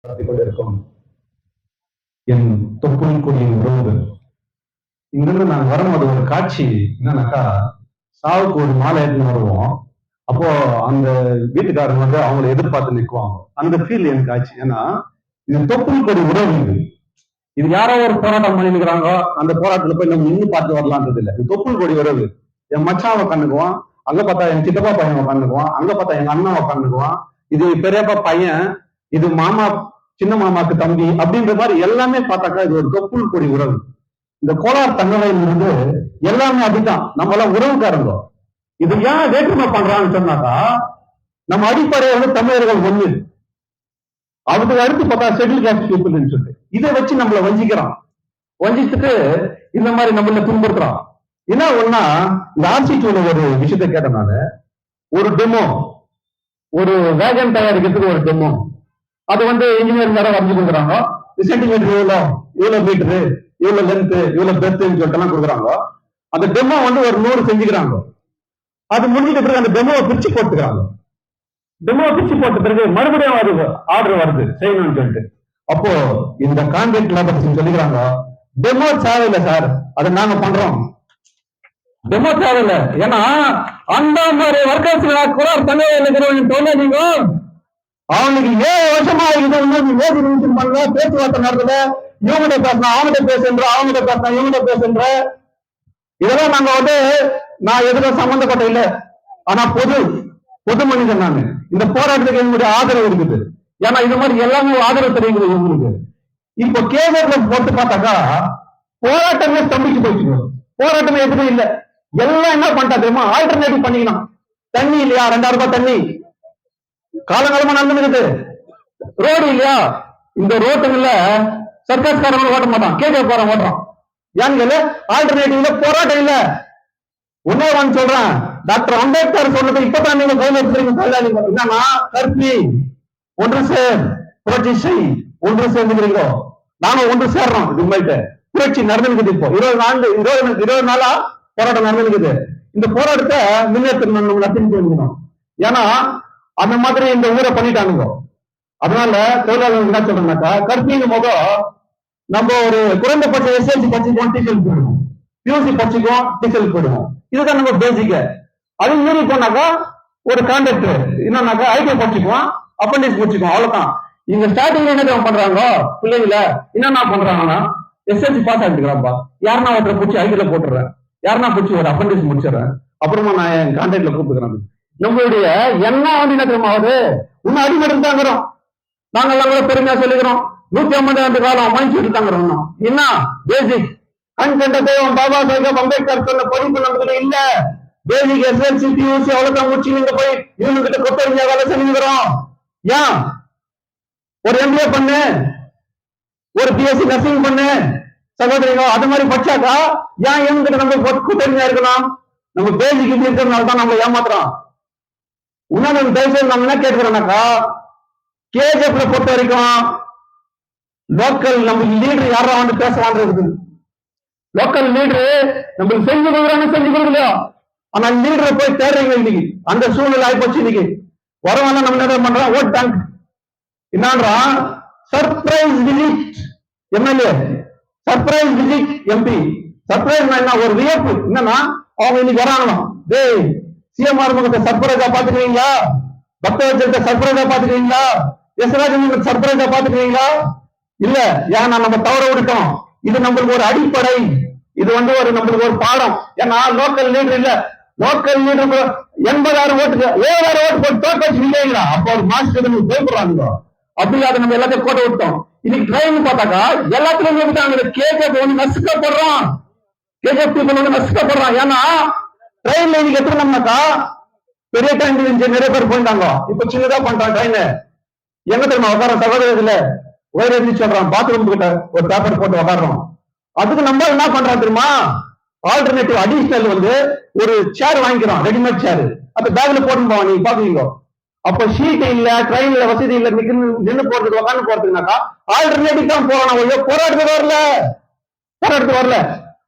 கொண்டிருக்கும் என் தொப்புள் கொடியின் உறவுகள். இங்கிருந்து நாங்க வரும்போது ஒரு காட்சி என்னன்னாக்கா, சாவுக்கு ஒரு மாலை எடுத்துன்னு வருவோம். அப்போ அந்த வீட்டுக்காரங்க வந்து அவங்களை எதிர்பார்த்து நிற்குவாங்க. அந்த ஃபீல் எனக்கு ஆச்சு. ஏன்னா இது தொப்புள் கொடி உறவு. இது யாரோ ஒரு போராட்டம் பண்ணிருக்கிறாங்க, அந்த போராட்டத்துல போய் நம்ம நின்று பார்த்து வரலான்றது இல்லை. இது தொப்புள் கொடி உறவு. என் மச்சான் உட்காந்துக்குவான், அங்க பார்த்தா என் சித்தப்பா பையன் உட்காந்துக்குவான், அங்க பார்த்தா எங்க அண்ணா உட்காந்துக்குவான், இது பெரியப்பா பையன், இது மாமா, சின்ன மாமாக்கு தம்பி அப்படின்ற மாதிரி எல்லாமே பார்த்தாக்கா இது ஒரு தொப்புள் கொடி உறவு. இந்த கோலார் தங்கவயல் இருந்து எல்லாமே அப்படித்தான். நம்ம எல்லாம் உறவுக்காரங்க. இது ஏன் வேற்றுமை பண்றான்னு சொன்னாக்கா, நம்ம அடிப்படையை வந்து தமிழர்கள் ஒண்ணு, அதுக்கு அடுத்து பார்த்தா ஷெட்யூல் காஸ்ட் பீப்புள்னு சொல்லிட்டு இதை வச்சு நம்மள வஞ்சிக்கிறான். வஞ்சிச்சுட்டு இந்த மாதிரி நம்மள துன்புறுத்துறான். என்ன ஒன்னா, இந்த ஆர்சிடியூல ஒரு விஷயத்த கேட்டேன் நானு. ஒரு டெமோ, ஒரு வேகன் தயாரிக்கிறதுக்கு ஒரு டெமோ, அது வந்து இன்ஜினியரிங் யாரும் வரைஞ்சு கொடுக்குறாங்க. சென்டிமீட்டர் இவ்வளவு மீட்டரு, இவ்வளவு லென்த், இவ்வளவு பெர்த்ன்னு சொல்லிட்டு எல்லாம் கொடுக்குறாங்க. அந்த டெமோ வந்து ஒரு 100 செஞ்சுக்கிறாங்க. அது முடிஞ்சிட்ட பிறகு அந்த டெமோவை பிரிச்சு போட்டுக்கிறாங்க. டெமோ பிரிச்சு போட்ட பிறகு மறுபடியும் அது ஆர்டர் வருது செய்யணும்னு சொல்லிட்டு. அப்போ இந்த கான்ட்ராக்ட் லேபர்ஸ் சொல்லிக்கிறாங்க, டெமோ தேவையில்லை சார், அதை நாங்க பண்றோம். டெமோ தேவையில்லை, ஏன்னா அந்த மாதிரி ஒர்க்கர்ஸ் கூட தனியாக நீங்க அவனுக்கு 7 வருஷமா இருக்குது பண்ணல, பேச்சுவார்த்தை நடத்தல, இவங்கிட்ட பேசினா அவங்ககிட்ட பேசுன்ற, அவங்ககிட்ட பேசினா இவங்கிட்ட பேசுன்ற. இதெல்லாம் நாங்க வந்து நான் எதுல சம்பந்தப்பட்ட இல்லை. ஆனா பொது மனிதன் நான். இந்த போராட்டத்துக்கு என்னுடைய ஆதரவு இருக்குது. ஏன்னா இது மாதிரி எல்லாமே ஆதரவு தெரியுது உங்களுக்கு. இப்போ கேஜர்ல போட்டு பார்த்தாக்கா போராட்டமே ஸ்தம்பிச்சு போயிடுச்சு. போராட்டமே எதுவுமே இல்லை. எல்லாம் என்ன பண்ணிட்டா தெரியுமா, ஆல்டர்னேட்டிவ் பண்ணிக்கலாம். தண்ணி இல்லையா, 2000 ரூபாய் தண்ணி காலங்காலமா நடந்துருக்குது. ரோடு இல்லையா, இந்த ரோட்டுல சர்க்கஸ்காரங்க ஓட்ட மாட்டான், கேஜர்காரன் ஓட்டுறான். ஏன்னு ஆல்டர்னேட்டிவ்ல போராட்டம் இல்ல. ஒன்னே ஒன்று சொல்றேன், டாக்டர் அம்பேத்கர் சொன்னது இப்பதான் நீங்க கவனிச்சிருக்கீங்க. என்னன்னா, கற்பி ஒன்று சேர், புரட்சி செய், ஒன்று சேர்ந்துக்கிறீங்க. நானும் ஒன்று சேர்றோம். இதுமாயிட்டு புரட்சி நடந்துருக்குது. இப்போ 20 நாளா போராட்டம் நடந்துருக்குது. இந்த போராட்டத்தை முன்னேற்றம். ஏன்னா அந்த மாதிரி இந்த ஊரை பண்ணிட்டானுங்க. அதனால தொழிலாளர்கள் என்ன சொல்றாங்கன்னாக்கா, கற்பீங்க போதும் நம்ம ஒரு குறைந்தபட்ச எஸ்எல்சி படிச்சுக்குவோம், டீச்சல் போயிடுவோம், பியூசி படிச்சுக்குவோம், டீச்சல் போயிடுவோம். இதுதான் நம்ம பேசிக்க. அது மீறி போனாக்கா ஒரு கான்ட்ராக்டர் என்னன்னாக்கா ஐடிஐ படிச்சுக்குவோம், அப்பண்டிஸ் படிச்சுக்குவோம், அவ்வளவுதான். இங்க ஸ்டார்டிங்ல என்ன பண்றாங்க பிள்ளைங்கள, என்னென்ன பண்றாங்கன்னா எஸ்எல்சி பாஸ் ஆகிட்டுக்கிறாப்பா, யாருன்னா ஒருத்தர் பிடிச்சி ஐடியில போட்டுறேன், யாருன்னா பிடிச்சி ஒரு அப்பண்டிஸ் முடிச்சிடறேன், அப்புறமா நான் என் கான்ட்ராக்ட்ல கூப்பிட்டுக்கிறேன். நம்மளுடைய என்ன வந்து என்ன தெரியுமா ஆகுது, இன்னும் அடிமடி தாங்கிறோம். நாங்கெல்லாம் கூட பெருமையா சொல்லிக்கிறோம், 150 ஆண்டு காலம் மைண்ட் தாங்கிறோம். என்ன பேசிக் அன்கண்ட பாபா சாஹேப் அம்பேத்கர் சொன்ன படிப்பு நமக்கு இல்ல. பேசிக் எஸ்எல்சி பியூசி அவ்வளவுதான் முடிச்சு நீங்க போய் இவங்க கிட்ட கொத்தறிஞ்ச வேலை செஞ்சுக்கிறோம். ஏன் ஒரு எம்பிஏ பண்ணு, ஒரு பிஎஸ்சி நர்சிங் பண்ணு சகோதரிகள், அது மாதிரி படிச்சாக்கா ஏன் இவங்க கிட்ட நம்ம கொத்தறிஞ்சா இருக்கலாம்? நம்ம பேசிக் இப்படி இருக்கிறதுனால தான் நம்ம ஏமாத்துறோம். உன்னால தயவுசெய்து நம்ம என்ன கேட்கிறோம்னாக்கா, கேஜிஎஃப்ல பொறுத்த வரைக்கும் லோக்கல் நம்ம லீடர் யாரா வந்து பேசலான்றது. லோக்கல் லீடரு நம்மளுக்கு செஞ்சு கொடுக்கலையோ, ஆனா லீடரை போய் தேடுறீங்க. இன்னைக்கு அந்த சூழ்நிலை ஆயிப்போச்சு. இன்னைக்கு வரவங்க நம்ம என்ன பண்றோம், ஓட் பேங்க் என்னன்றான், surprise visit MLA, surprise visit MP. Surprise என்ன, ஒரு வியப்பு. என்னன்னா அவங்க இன்னைக்கு வராங்களாம், டேய் சிஎம்ஆர் முகத்தை சர்ப்ரைஸா பாத்துக்கிறீங்களா, பக்தவச்சத்தை சர்ப்ரைஸா பாத்துக்கிறீங்களா, எஸ்ராஜன் சர்ப்ரைஸா பாத்துக்கிறீங்களா? இல்ல, ஏன்னா நம்ம தவற விட்டோம். இது நம்மளுக்கு ஒரு அடிப்படை, இது வந்து ஒரு நம்மளுக்கு ஒரு பாடம். ஏன்னா லோக்கல் லீடர் இல்ல, லோக்கல் லீடர் 80,000 ஓட்டுக்கு 7,000 ஓட்டு போட்டு தோக்கச்சு இல்லைங்களா, அப்போ ஒரு மாசத்துக்கு போய்படுறாங்க. அப்படி அதை நம்ம எல்லாத்தையும் கோட்டை விட்டோம். இன்னைக்கு ட்ரெயின் பார்த்தாக்கா எல்லாத்துலயும் கேஜிஎஃப் வந்து நசுக்கப்படுறான், கேஜிஎஃப் பீப்புள் வந்து நசுக்கப்படுறான். ஏன்னா ட்ரெயின்ல இன்னைக்கு எத்தனைனாக்கா பெரிய ட்ரெயின் நிறைய பேர் போயிட்டாங்க, இப்ப சின்னதா பண்றான் ட்ரெயின். எங்க தெரியுமா உட்கார சகோதரத்துல ஒயர் எழுதி சொல்றான், பாத்ரூம் கிட்ட ஒரு பேப்பர் போட்டு உட்காடுறோம். அதுக்கு நம்ம என்ன பண்றோம் தெரியுமா, ஆல்டர்னேட்டிவ் அடிஷனல் வந்து ஒரு சேர் வாங்கிக்கிறோம், ரெடிமேட் சேர், அப்ப பேக்ல போட்டு போவான். நீங்க பாக்குறீங்க, அப்ப ஷீட் இல்ல, ட்ரெயின்ல வசதி இல்ல, நின்று போறதுக்கு உட்காந்து போறதுக்குனாக்கா ஆல்டர்னேட்டிவ் தான் போறான். போராட்டத்துக்கு வரல.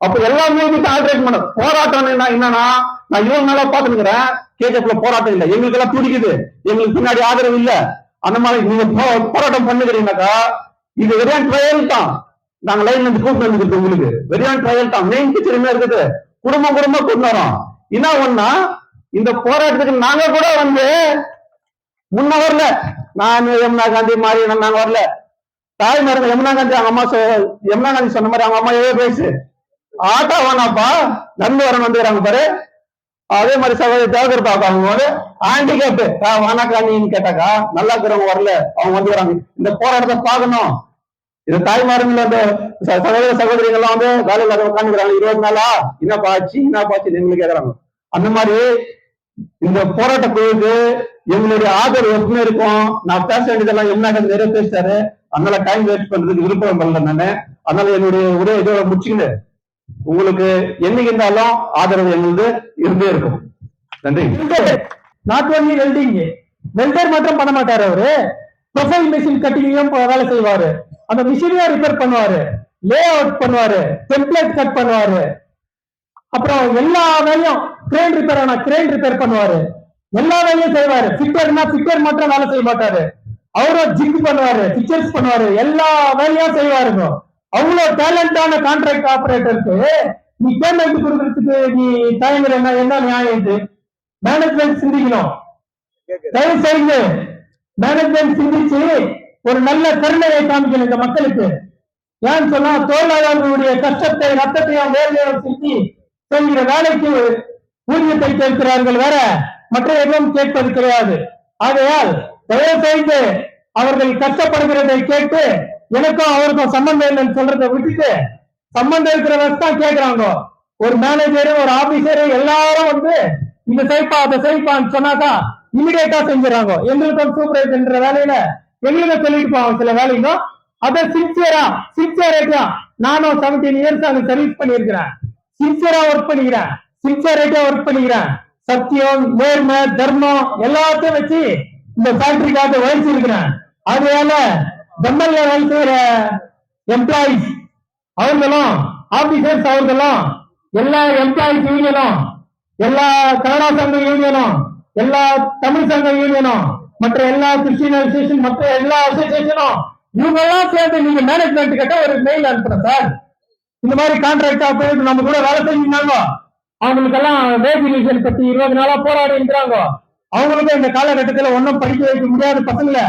அப்ப எல்லாமே ஆல்டர்னேட் பண்ண போராட்டம் என்னன்னா, நான் 20 நாளா பாத்துக்கிறேன், கேஜிஎஃப்ல போராட்டம் இல்ல, எங்களுக்கு எல்லாம் துடிக்குது, எங்களுக்கு பின்னாடி ஆதரவு இல்ல. அந்த மாதிரி நீங்க போராட்டம் பண்ணுகிறீங்கன்னாக்கா இது வெறியான் ட்ரையல் தான். நாங்க லைன்ல இருந்து கூப்பிட்டு வந்துருக்கு உங்களுக்கு வெறியான் ட்ரையல் தான். மெயின் பிக்சர் இருக்குது, குடும்பம் கூப்பிட்டு வரோம். என்ன ஒண்ணா இந்த போராட்டத்துக்கு நாங்க கூட வந்து முன்ன வரல. நான் யமுனா காந்தி மாதிரி நாங்க வரல. தாய் மருந்து யமுனா காந்தி அவங்க அம்மா யமுனா காந்தி சொன்ன மாதிரி அவங்க அம்மா 7 வயசு ஆட்டா வேணாப்பா நடந்து வரணும் வந்துக்கிறாங்க பாரு. அதே மாதிரி சகோதரி தேவகர் பார்ப்பாங்க போது ஆண்டிகேப் வானாக்காண்டின்னு கேட்டாக்கா நல்லா இருக்கிறவங்க வரல, அவங்க வந்துக்கிறாங்க. இந்த போராட்டத்தை பார்க்கணும். இது தாய்மார்கள் அந்த சகோதர சகோதரிகள்லாம் வந்து வேலையில உட்காந்துக்கிறாங்க 20 நாளா என்னப்பா ஆச்சு எங்களுக்கு கேட்கறாங்க. அந்த மாதிரி இந்த போராட்ட குழுவுக்கு எங்களுடைய ஆதரவு எப்பவுமே இருக்கும். நான் பேச வேண்டியதெல்லாம் என்ன நிறைய பேசிட்டாரு, அதனால டைம் வேஸ்ட் பண்றதுக்கு விருப்பம் பண்ணல நானு. அதனால என்னுடைய ஒரே இதோட முடிச்சுக்கிட்டு உங்களுக்கு என்னைக்கு இருந்தாலும் ஆதரவு எங்களுக்கு இருந்தே இருக்கும். நன்றி. நாட் ஒன்லி வெல்டிங், வெல்டர் மாத்திரம் பண்ண மாட்டாரு அவரு, ப்ரொஃபைல் மிஷின் கட்டிங்கையும் வேலை செய்வாரு. அந்த மிஷினையும் ரிப்பேர் பண்ணுவாரு, லே அவுட் பண்ணுவாரு, டெம்ப்ளேட் கட் பண்ணுவாரு, அப்புறம் எல்லா வேலையும் கிரேன் ரிப்பேர் ஆனா கிரேன் ரிப்பேர் பண்ணுவாரு, எல்லா வேலையும் செய்வாரு. ஃபிட்டர்னா ஃபிட்டர் மட்டும் வேலை செய்ய மாட்டாரு, அவரும் ஜிக் பண்ணுவாரு, பிக்சர்ஸ் பண்ணுவாரு, எல்லா வேலையும் செய்வாருங்க. அவ்வளவு டேலண்டான கான்ட்ராக்ட் ஆபரேட்டருக்கு நீ பேமெண்ட் கொடுக்கறதுக்கு நீ தயங்குற என்ன நியாயம் இது? மேனேஜ்மெண்ட் சிந்திக்கணும். தயவு செய்து மேனேஜ்மெண்ட் சிந்திச்சு ஒரு நல்ல கருணையை காமிக்கணும் இந்த மக்களுக்கு. ஏன்னு சொன்னா தொழிலாளர்களுடைய கஷ்டத்தை ரத்தத்தையும் வேலையும் சிந்தி செய்கிற வேலைக்கு ஊதியத்தை கேட்கிறார்கள், வேற மற்ற எதுவும் கேட்பது கிடையாது. ஆகையால் தயவு செய்து அவர்கள் கஷ்டப்படுகிறதை கேட்டு எனக்கும் அவருக்கும் சம்பந்தம் இல்லைன்னு சொல்றதை விட்டுட்டு சம்பந்தம் இருக்கிறவங்க தான் கேட்கிறாங்க. ஒரு மேனேஜரு ஒரு ஆபீசரு எல்லாரும் வந்து இந்த செய்ப்பா அதை செய்ப்பான்னு சொன்னாதான் இமிடியேட்டா செஞ்சுறாங்க. எங்களுக்கு ஒரு சூப்பர்வைசர்ன்ற வேலையில எங்களுக்கு சொல்லிட்டு போவாங்க சில வேலைங்க. அதை சின்சியரா நானும் 17 இயர்ஸ் அது சர்வீஸ் பண்ணியிருக்கிறேன். சின்சியரா ஒர்க் பண்ணிக்கிறேன், சின்சியரா ஒர்க் பண்ணிக்கிறேன். சத்தியம், நேர்மை, தர்மம் எல்லாத்தையும் வச்சு இந்த ஃபேக்டரிக்காக வகிச்சிருக்கிறேன். அதனால எம்எல்ஏ வேலை செய்யற எம்ப்ளாயிஸ் அவர்களும் ஆபீசர்ஸ் அவர்களும் எல்லா எம்ப்ளாயிஸ் யூனியனும் எல்லா கனடா சங்க யூனியனும் எல்லா தமிழ் சங்க யூனியனும் மற்ற எல்லா கிறிஸ்டியன் அசோசியேஷன் மற்ற எல்லா அசோசியேஷனும் இவங்க எல்லாம் சேர்ந்து நீங்க மேனேஜ்மெண்ட் கிட்ட ஒரு மெயில் அனுப்புறேன் சார். இந்த மாதிரி கான்ட்ராக்டா போயிட்டு நம்ம கூட வேலை செஞ்சிருந்தாங்க, அவங்களுக்கெல்லாம் வேஜ் ரிவிஷன் பத்தி 20 நாளா போராடி இருக்கிறாங்க. அவங்களுக்கும் இந்த காலகட்டத்தில் ஒன்னும் படிக்க வைக்க முடியாத பசங்களை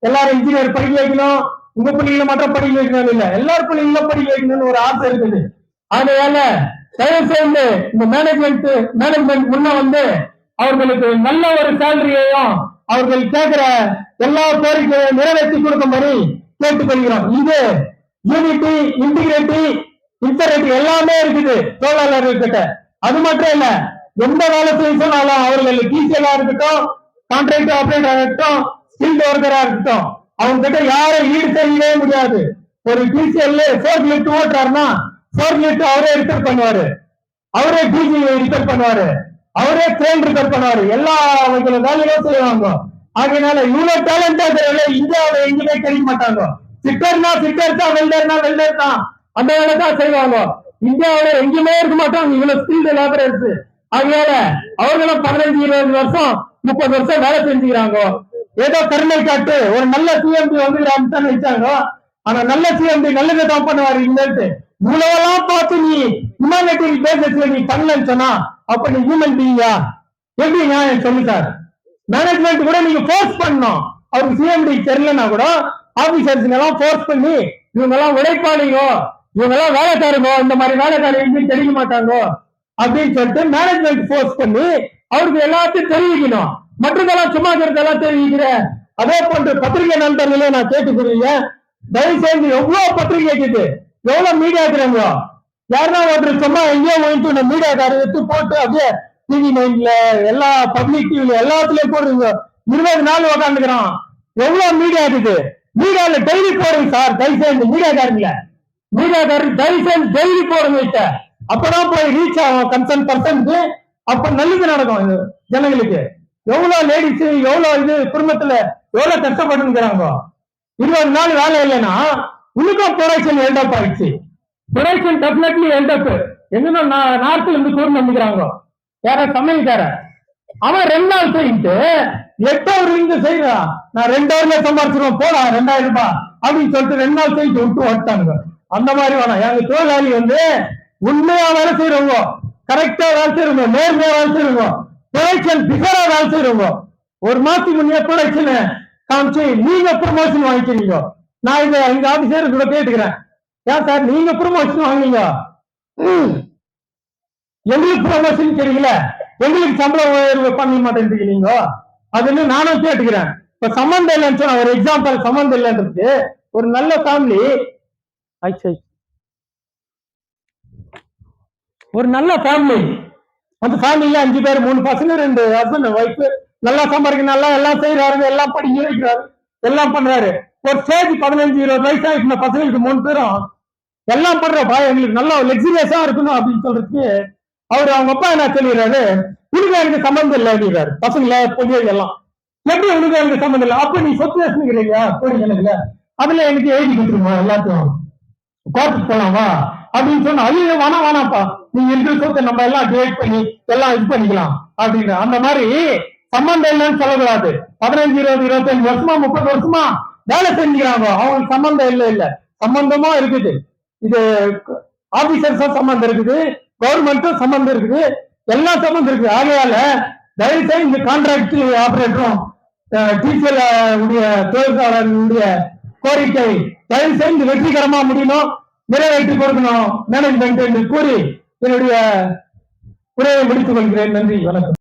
எல்லாரும் இன்ஜினியர் படிக்க வைக்கணும், உங்க பிள்ளைகளை மட்டும் படிக்க வைக்கணும் இல்ல, எல்லாரும் பிள்ளைங்களும் படிக்க வைக்கணும்னு ஒரு ஆசை இருக்குது. அதனால தயவு செய்து இந்த மேனேஜ்மெண்ட் முன்ன வந்து அவர்களுக்கு நல்ல ஒரு சேலரியையும் அவர்கள் கேட்கிற எல்லா கோரிக்கையும் நிறைவேற்றி கொடுக்கும்படி கேட்டுக்கொள்கிறோம். இது யூனிட்டி, இன்டிகிரிட்டி, இன்டர்நெட் எல்லாமே இருக்குது தொழிலாளர்கள் கிட்ட. அது மட்டும் இல்ல, எந்த வேலை செய்ய சொன்னாலும் அவர்கள் டிசிஎலா இருக்கட்டும், கான்ட்ராக்ட் ஆபரேட்டரா இருக்கட்டும், ஸ்கில்ட் ஒர்க்கரா இருக்கட்டும், அவங்க கிட்ட யாரும் ஈடு செய்யவே முடியாது. ஒரு டிசிஎல் 4 லிட்டர் ஓட்டுறாருன்னா 4 லிட்டர் அவரே ரிப்பேர் பண்ணுவாரு, அவரே டிஜி ரிப்பேர் பண்ணுவாரு, அவரே கிரேன் ரிப்பேர் பண்ணுவாரு, எல்லா வேலையும் செய்வாங்க. ஆகையினால இவ்வளவு டேலண்டா இந்தியாவில எங்கேயுமே கிடைக்க மாட்டாங்க. ஃபிட்டர்னா ஃபிட்டர் தான், வெல்டர்னா வெல்டர் தான், அந்த வேலை தான் செய்வாங்க. இந்தியாவில எங்கேயுமே இருக்க மாட்டாங்க இவ்வளவு ஸ்கில்டு லேபரர்ஸ். ஆகையால அவர்களும் 15-20 வருஷம் 30 வருஷம் வேலை செஞ்சுக்கிறாங்க. ஏதோ கருணை காட்டு ஒரு நல்ல சிஎம்பி வந்துக்கிறான்னு நினைச்சாங்க. ஆனா நல்ல சிஎம்பி நல்லதை தான் பண்ணுவாரு. இல்லைன்ட்டு இவ்வளவெல்லாம் பார்த்து நீ ஹியூமனிட்டேரியன் பேசிஸ்ல நீ பண்ணலன்னு சொன்னா அப்ப நீ ஹியூமன் பீயிங்கா? எப்படி நியாயம் சொல்லு சார்? மேனேஜ்மெண்ட் கூட நீங்க போர்ஸ் பண்ணணும். அவருக்கு சிஎம்டி தெரியலன்னா கூட ஆபீசர்ஸ் எல்லாம் போர்ஸ் பண்ணி இவங்க எல்லாம் உழைப்பாளிங்க, இவங்க எல்லாம் வேலைக்காரங்க, இந்த மாதிரி வேலைக்காரங்க எங்கேயும் தெரிய மாட்டாங்க அப்படின்னு சொல்லிட்டு மேனேஜ்மெண்ட் போர்ஸ் பண்ணி அவருக்கு எல்லாத்தையும் தெரிவிக்கணும். மற்றதெல்லாம் சும்மா இருக்கிறதெல்லாம் தெரிவிக்கிற அதே போன்று பத்திரிகை நண்பர்களே நான் கேட்டுக்கிறீங்க, தயவு செய்து எவ்வளவு பத்திரிகை இருக்குது, எவ்வளவு மீடியா இருக்கிறாங்க, யாருன்னா ஒருத்தர் சும்மா எங்கேயோ போயிட்டு மீடியாக்காரர் எடுத்து போட்டு அப்படியே டிவி9ல எல்லா பப்ளிக் டிவில எல்லாத்துலயும் போடுறீங்க. 20 நாள் உக்காந்துக்கிறான். எவ்வளவு மீடியா இருக்குது, மீடியால டெய்லி போடுங்க சார். தயவு செய்து மீடியாக்காரர் தயவு செய்து டெய்லி போடுங்க. அப்பதான் போய் ரீச் ஆகும் கன்சர்ன் பர்சனுக்கு. அப்ப நல்லது நடக்கும் இது ஜனங்களுக்கு. எவ்வளவு லேடிஸ் எவ்வளவு இது குடும்பத்துல எவ்வளவு கஷ்டப்பட்டுக்கிறாங்க. 20 நாள் வேலை இல்லைன்னா உனக்கும் ப்ரொடக்ஷன் ஹெல்டப் ஆயிடுச்சு. Production definitely held up. எங்கன்னா நார்த்ல இருந்து கூட நம்பிக்கிறாங்க. யார சமையல்கார அவன் 2 நாள் செய்யிட்டு 8 hour இங்க செய்யறான். நான் 2 hourல சம்பாரிச்சிருவேன் போடா 2000 ரூபாய் அப்படின்னு சொல்லிட்டு 2 நாள் செய்யிட்டு விட்டு ஓட்டானுங்க. அந்த மாதிரி வேணாம். எங்க தொழிலாளி உண்மையா வேலை செய்யறவங்க, கரெக்டா வேலை செய்யறவங்க, நேர்மையா வேலை செய்யறவங்க, ப்ரொடக்ஷன் பிகரா வேலை செய்யறவங்க. ஒரு மாசத்துக்கு முன்னே ப்ரொடக்ஷன் காமிச்சு நீங்க ப்ரமோஷன் வாங்கிக்கிறீங்க. நான் இங்க எங்க ஆபீசர் கூட கேட்டுக்கிறேன், ஏன் சார் நீங்க ப்ரமோஷன் வாங்குவீங்க, எங்களுக்கு ப்ரமோஷன் தெரியல, எங்களுக்கு சம்பளம் உயர்வு பண்ண மாட்டேன்றீங்க நீங்க. அதுன்னு நானும் கேட்டுக்கிறேன். இப்ப சம்பந்தம் இல்லைன்னு சொன்ன ஒரு எக்ஸாம்பிள், சம்பந்தம் இல்லைன்றது ஒரு நல்ல ஃபேமிலி, ஒரு நல்ல ஃபேமிலி, அந்த ஃபேமிலியில 5 பேர், 3 பசங்க, 2 ஹஸ்பண்ட் ஒய்ஃப், நல்லா சம்பாதிக்க, நல்லா எல்லாம் செய்யறாரு, எல்லாம் படிக்க வைக்கிறாரு, எல்லாம் பண்றாரு. ஒரு ஸ்டேஜ் 15-20 வயசு ஆயிடுச்சு, பசங்களுக்கு 3 பேரும் எல்லாம் பண்றப்பா எங்களுக்கு நல்லா லக்ஸுரியஸா இருக்கணும் அப்படின்னு சொல்றதுக்கு அவங்க அப்பா என்ன சொல்லிடுறாரு, உனக்கு எனக்கு சம்பந்தம் இல்லை அப்படின்றாரு. பசங்கள பொங்கல் எல்லாம் எப்படி உனக்கு எனக்கு சம்பந்தம் இல்லை, அப்ப நீ சொத்து வச்சுக்கிறீங்க கோடி கணக்குல, அதுல எனக்கு எழுதி கொடுத்துருமா எல்லாத்தையும் கோர்ட்டுக்கு போலாமா அப்படின்னு சொன்னா, ஐயோ வேணாப்பா நீ இருக்கிற சொத்தை நம்ம எல்லாம் டிவைட் பண்ணி எல்லாம் இது பண்ணிக்கலாம் அப்படின்ற. அந்த மாதிரி சம்பந்தம் இல்லைன்னு சொல்லக்கூடாது. 15, 20, 25 வருஷமா 30 வருஷமா வேலை செஞ்சுக்கிறாங்க, அவங்களுக்கு சம்பந்தம் இல்ல சம்பந்தமா இருக்குது. இது ஆபீசர்ஸும் சம்பந்தம் இருக்குது, கவர்மெண்ட்டும் சம்பந்தம் இருக்குது, எல்லாம் சம்பந்தம் இருக்குது. ஆகையால தயவு செய்து இந்த கான்ட்ராக்ட் ஆபரேட்டரும் டீசல் உடைய தொழிற்சாலைகளுடைய கோரிக்கை தயவு செய்து வெற்றிகரமா முடியணும், நிறைவேற்றி கொடுக்கணும் மேனேஜ்மெண்ட் என்று கூறி என்னுடைய உரையை முடித்துக் கொள்கிறேன். நன்றி, வணக்கம்.